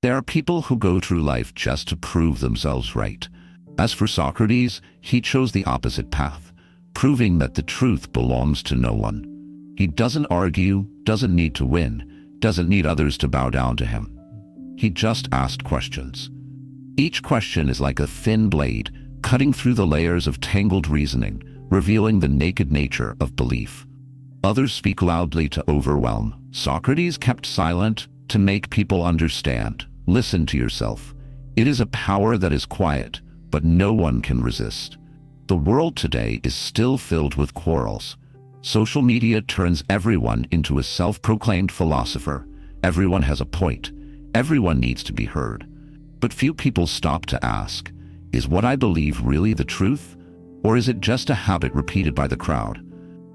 There are people who go through life just to prove themselves right. As for Socrates, he chose the opposite path, proving that the truth belongs to no one. He doesn't argue, doesn't need to win, doesn't need others to bow down to him. He just asked questions. Each question is like a thin blade, cutting through the layers of tangled reasoning, revealing the naked nature of belief. Others speak loudly to overwhelm. Socrates kept silent to make people understand. Listen to yourself. It is a power that is quiet, but no one can resist. The world today is still filled with quarrels. Social media turns everyone into a self-proclaimed philosopher. Everyone has a point. Everyone needs to be heard. But few people stop to ask, is what I believe really the truth? Or is it just a habit repeated by the crowd?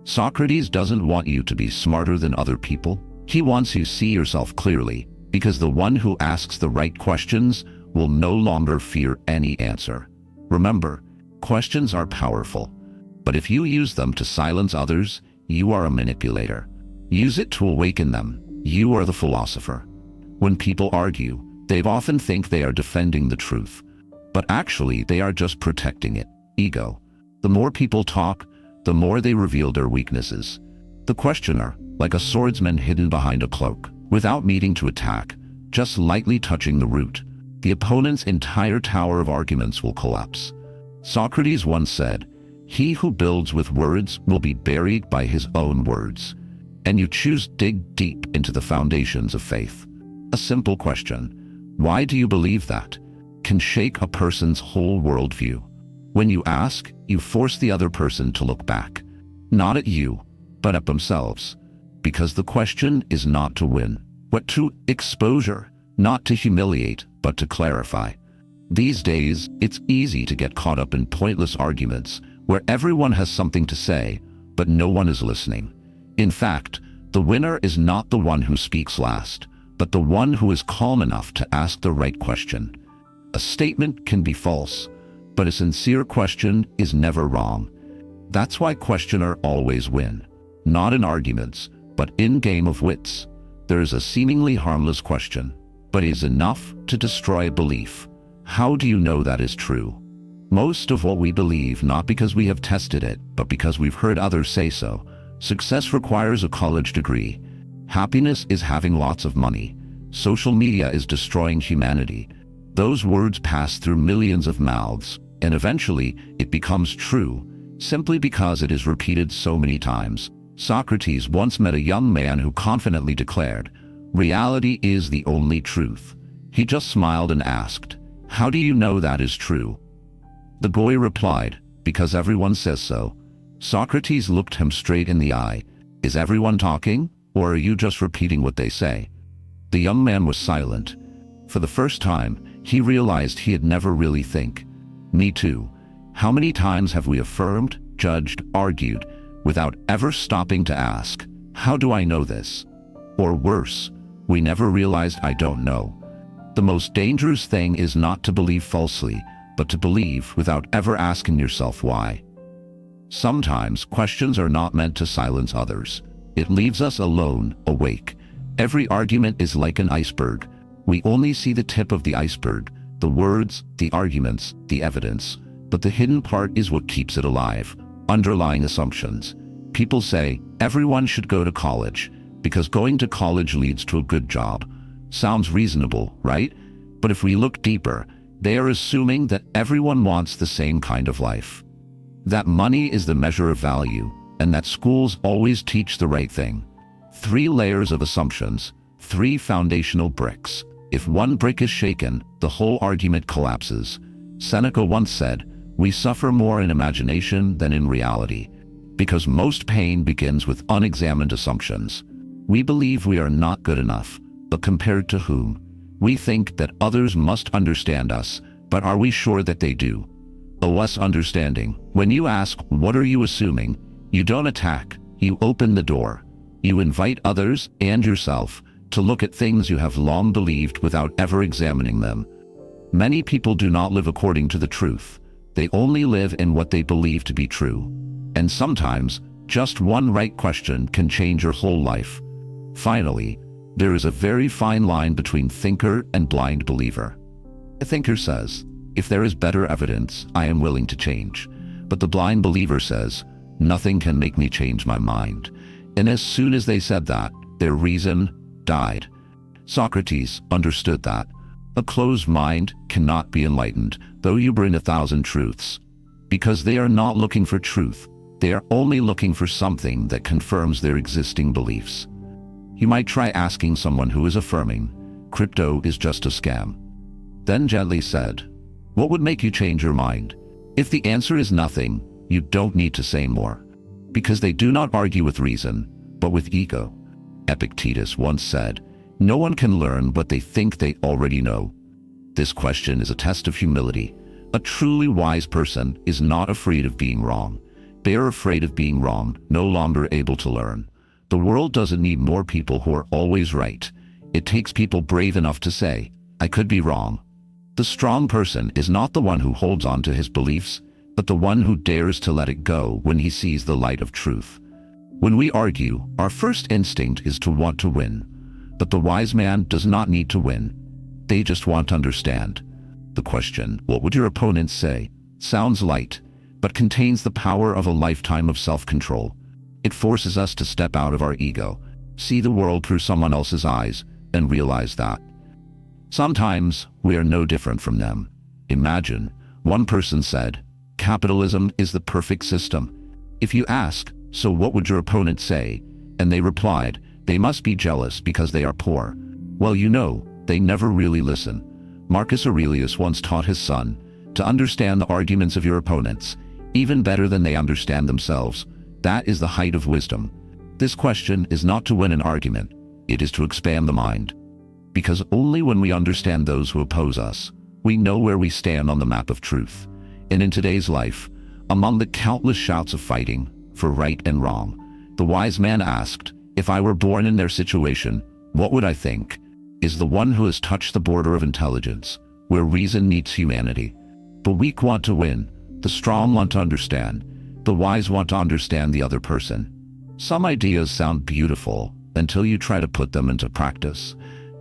Socrates doesn't want you to be smarter than other people. He wants you to see yourself clearly, because the one who asks the right questions will no longer fear any answer. Remember, questions are powerful, but if you use them to silence others, you are a manipulator. Use it to awaken them. You are the philosopher. When people argue, they often think they are defending the truth, but actually they are just protecting it. Ego. The more people talk, the more they reveal their weaknesses. The questioner, like a swordsman hidden behind a cloak, without needing to attack, just lightly touching the root, the opponent's entire tower of arguments will collapse. Socrates once said, "He who builds with words will be buried by his own words." And you choose to dig deep into the foundations of faith. A simple question, why do you believe that, can shake a person's whole worldview. When you ask, you force the other person to look back, not at you, but at themselves. Because the question is not to win, but to exposure, not to humiliate, but to clarify. These days, it's easy to get caught up in pointless arguments where everyone has something to say, but no one is listening. In fact, the winner is not the one who speaks last, but the one who is calm enough to ask the right question. A statement can be false, but a sincere question is never wrong. That's why questioners always win, not in arguments, but in game of wits. There is a seemingly harmless question, but it is enough to destroy a belief. How do you know that is true? Most of what we believe not because we have tested it, but because we've heard others say so. Success requires a college degree. Happiness is having lots of money. Social media is destroying humanity. Those words pass through millions of mouths, and eventually it becomes true, simply because it is repeated so many times. Socrates once met a young man who confidently declared, "Reality is the only truth." He just smiled and asked, "How do you know that is true?" The boy replied, "Because everyone says so." Socrates looked him straight in the eye. "Is everyone talking, or are you just repeating what they say?" The young man was silent. For the first time, he realized he had never really think. Me too. How many times have we affirmed, judged, argued, without ever stopping to ask, how do I know this? Or worse, we never realized I don't know. The most dangerous thing is not to believe falsely, but to believe without ever asking yourself why. Sometimes questions are not meant to silence others. It leaves us alone, awake. Every argument is like an iceberg. We only see the tip of the iceberg, the words, the arguments, the evidence. But the hidden part is what keeps it alive. Underlying assumptions. People say, everyone should go to college, because going to college leads to a good job. Sounds reasonable, right? But if we look deeper, they are assuming that everyone wants the same kind of life. That money is the measure of value, and that schools always teach the right thing. 3 layers of assumptions, 3 foundational bricks. If one brick is shaken, the whole argument collapses. Seneca once said, "We suffer more in imagination than in reality," because most pain begins with unexamined assumptions. We believe we are not good enough, but compared to whom? We think that others must understand us, but are we sure that they do? A less understanding. When you ask, "What are you assuming?" you don't attack, you open the door. You invite others and yourself to look at things you have long believed without ever examining them. Many people do not live according to the truth. They only live in what they believe to be true. And sometimes, just one right question can change your whole life. Finally, There is a very fine line between thinker and blind believer. A thinker says, if there is better evidence, I am willing to change. But the blind believer says, nothing can make me change my mind. And as soon as they said that, their reason died. Socrates understood that. A closed mind cannot be enlightened, though you bring 1,000 truths. Because they are not looking for truth. They are only looking for something that confirms their existing beliefs. You might try asking someone who is affirming, crypto is just a scam. Then gently said, what would make you change your mind? If the answer is nothing, you don't need to say more. Because they do not argue with reason, but with ego. Epictetus once said, no one can learn what they think they already know. This question is a test of humility. A truly wise person is not afraid of being wrong. They are afraid of being wrong, no longer able to learn. The world doesn't need more people who are always right. It takes people brave enough to say, I could be wrong. The strong person is not the one who holds on to his beliefs, but the one who dares to let it go when he sees the light of truth. When we argue, our first instinct is to want to win. But the wise man does not need to win. They just want to understand. The question, what would your opponent say, sounds light, but contains the power of a lifetime of self-control. It forces us to step out of our ego, see the world through someone else's eyes, and realize that sometimes we are no different from them. Imagine, one person said, capitalism is the perfect system. If you ask, so what would your opponent say? And they replied, they must be jealous because they are poor. Well, you know, they never really listen. Marcus Aurelius once taught his son to understand the arguments of your opponents, even better than they understand themselves. That is the height of wisdom. This question is not to win an argument, it is to expand the mind. Because only when we understand those who oppose us, we know where we stand on the map of truth. And in today's life, among the countless shouts of fighting for right and wrong, the wise man asked, if I were born in their situation, what would I think? Is the one who has touched the border of intelligence, where reason meets humanity. The weak want to win, the strong want to understand, the wise want to understand the other person. Some ideas sound beautiful until you try to put them into practice.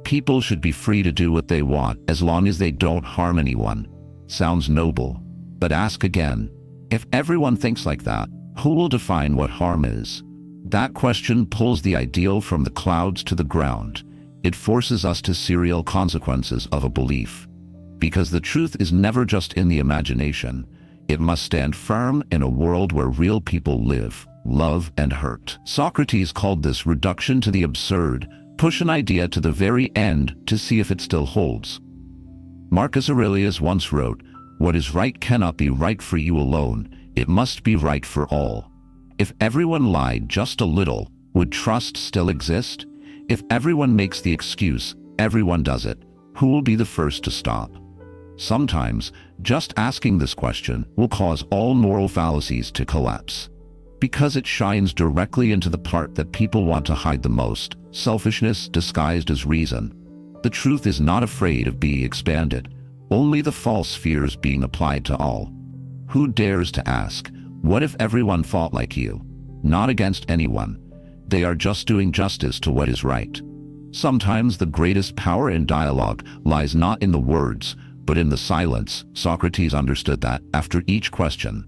People should be free to do what they want as long as they don't harm anyone. Sounds noble, but ask again. If everyone thinks like that, who will define what harm is? That question pulls the ideal from the clouds to the ground. It forces us to see real consequences of a belief. Because the truth is never just in the imagination. It must stand firm in a world where real people live, love, and hurt. Socrates called this reduction to the absurd. Push an idea to the very end to see if it still holds. Marcus Aurelius once wrote, what is right cannot be right for you alone. It must be right for all. If everyone lied just a little, would trust still exist? If everyone makes the excuse, everyone does it, who will be the first to stop? Sometimes, just asking this question will cause all moral fallacies to collapse. Because it shines directly into the part that people want to hide the most, selfishness disguised as reason. The truth is not afraid of being expanded, only the false fears being applied to all. Who dares to ask, what if everyone thought like you? Not against anyone. They are just doing justice to what is right. Sometimes the greatest power in dialogue lies not in the words, but in the silence. Socrates understood that after each question.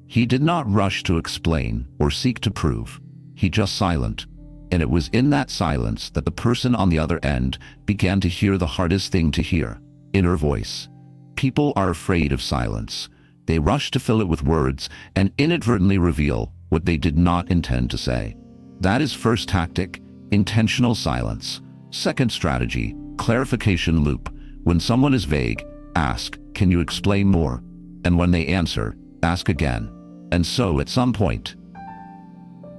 He did not rush to explain or seek to prove. He just silent. And it was in that silence that the person on the other end began to hear the hardest thing to hear, inner voice. People are afraid of silence. They rush to fill it with words and inadvertently reveal what they did not intend to say. That is first tactic, intentional silence. Second strategy, clarification loop. When someone is vague, ask, can you explain more? And when they answer, ask again. And so at some point,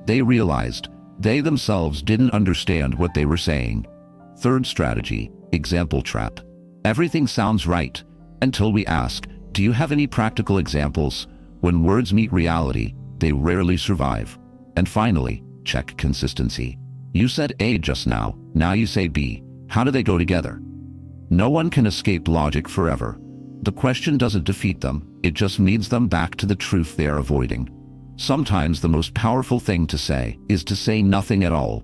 they realized they themselves didn't understand what they were saying. Third strategy, example trap. Everything sounds right until we ask, do you have any practical examples? When words meet reality, they rarely survive. And finally, check consistency. You said A just now you say B. How do they go together? No one can escape logic forever. The question doesn't defeat them, it just leads them back to the truth they are avoiding. Sometimes the most powerful thing to say is to say nothing at all.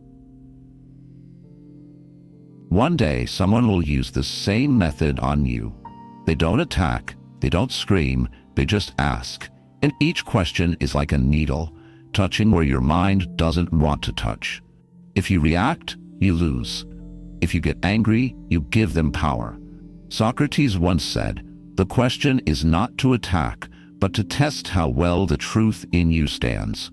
One day, someone will use the same method on you. They don't attack, they don't scream, they just ask. And each question is like a needle, touching where your mind doesn't want to touch. If you react, you lose. If you get angry, you give them power. Socrates once said, "The question is not to attack, but to test how well the truth in you stands."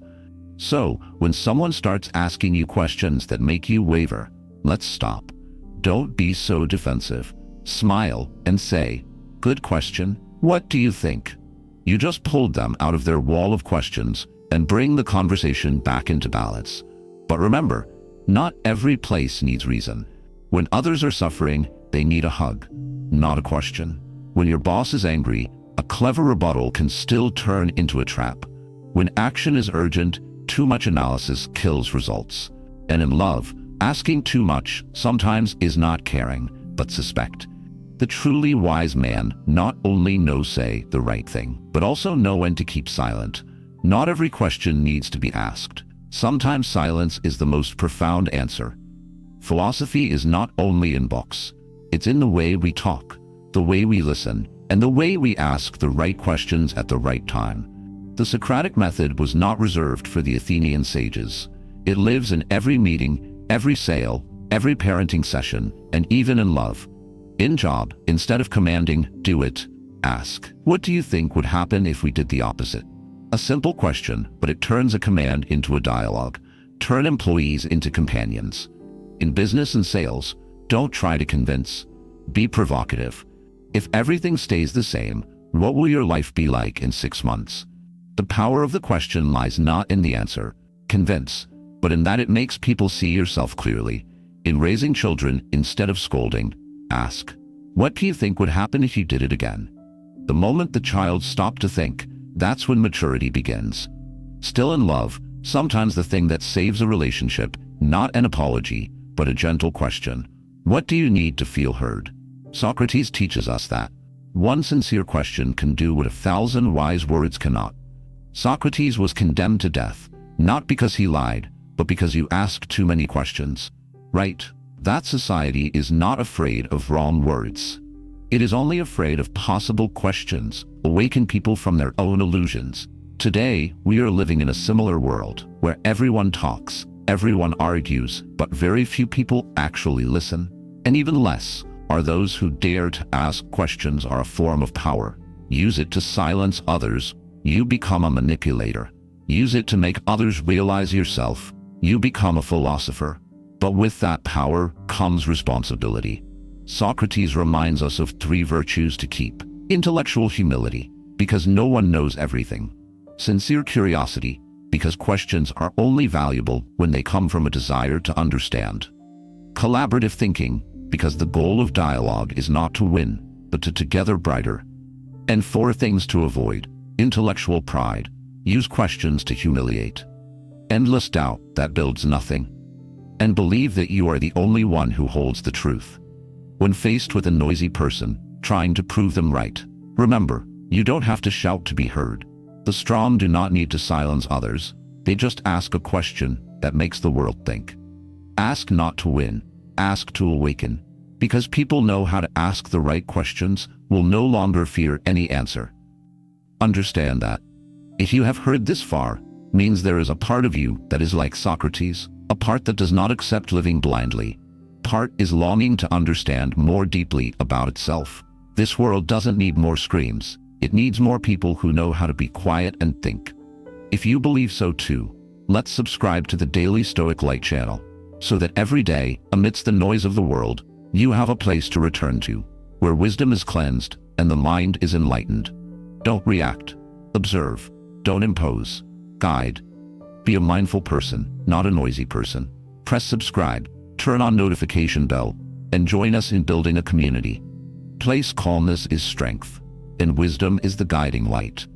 So, when someone starts asking you questions that make you waver, let's stop. Don't be so defensive. Smile and say, "Good question. What do you think?" You just pulled them out of their wall of questions and bring the conversation back into balance. But remember, not every place needs reason. When others are suffering, they need a hug, not a question. When your boss is angry, a clever rebuttal can still turn into a trap. When action is urgent, too much analysis kills results. And in love, asking too much sometimes is not caring, but suspect. The truly wise man not only knows say the right thing, but also know when to keep silent. Not every question needs to be asked. Sometimes silence is the most profound answer. Philosophy is not only in books. It's in the way we talk, the way we listen, and the way we ask the right questions at the right time. The Socratic method was not reserved for the Athenian sages. It lives in every meeting, every sale, every parenting session, and even in love. In job, instead of commanding, "Do it," ask, "What do you think would happen if we did the opposite?" A simple question, but it turns a command into a dialogue. Turn employees into companions. In business and sales, don't try to convince. Be provocative. If everything stays the same, what will your life be like in 6 months? The power of the question lies not in the answer, convince, but in that it makes people see yourself clearly. In raising children, instead of scolding, ask, "What do you think would happen if you did it again?" The moment the child stops to think, that's when maturity begins. Still in love, sometimes the thing that saves a relationship, not an apology, but a gentle question. What do you need to feel heard? Socrates teaches us that one sincere question can do what 1,000 wise words cannot. Socrates was condemned to death, not because he lied, but because you asked too many questions. Right? That society is not afraid of wrong words. It is only afraid of possible questions, awaken people from their own illusions. Today, we are living in a similar world, where everyone talks, everyone argues, but very few people actually listen. And even less are those who dare to ask questions are a form of power. Use it to silence others, you become a manipulator. Use it to make others realize yourself, you become a philosopher. But with that power comes responsibility. Socrates reminds us of 3 virtues to keep. Intellectual humility, because no one knows everything. Sincere curiosity, because questions are only valuable when they come from a desire to understand. Collaborative thinking, because the goal of dialogue is not to win, but to together brighter. And 4 things to avoid. Intellectual pride, use questions to humiliate. Endless doubt, that builds nothing. And believe that you are the only one who holds the truth. When faced with a noisy person, trying to prove them right, remember, you don't have to shout to be heard. The strong do not need to silence others, they just ask a question that makes the world think. Ask not to win, ask to awaken. Because people know how to ask the right questions, will no longer fear any answer. Understand that. If you have heard this far, means there is a part of you that is like Socrates, a part that does not accept living blindly. Part is longing to understand more deeply about itself. This world doesn't need more screams. It needs more people who know how to be quiet and think. If you believe so too, let's subscribe to the Daily Stoic Light channel, so that every day, amidst the noise of the world, you have a place to return to, where wisdom is cleansed and the mind is enlightened. Don't react. Observe. Don't impose. Guide. Be a mindful person, not a noisy person. Press subscribe, turn on notification bell, and join us in building a community. Place calmness is strength, and wisdom is the guiding light.